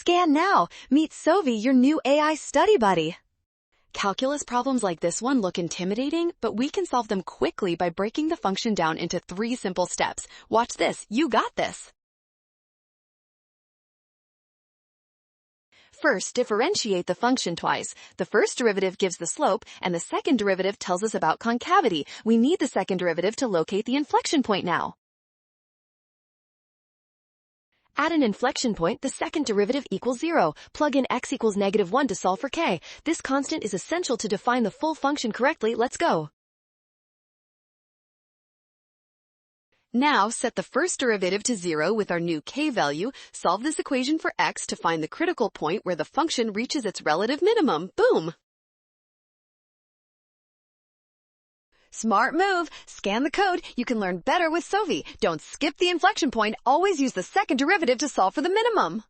Scan now. Meet Sovi, your new AI study buddy. Calculus problems like this one look intimidating, but we can solve them quickly by breaking the function down into 3 simple steps. Watch this. You got this. First, differentiate the function twice. The first derivative gives the slope, and the second derivative tells us about concavity. We need the second derivative to locate the inflection point now. At an inflection point, the second derivative equals 0. Plug in x equals -1 to solve for k. This constant is essential to define the full function correctly. Let's go. Now, set the first derivative to 0 with our new k value. Solve this equation for x to find the critical point where the function reaches its relative minimum. Boom! Smart move! Scan the code. You can learn better with Sovi. Don't skip the inflection point. Always use the second derivative to solve for the minimum.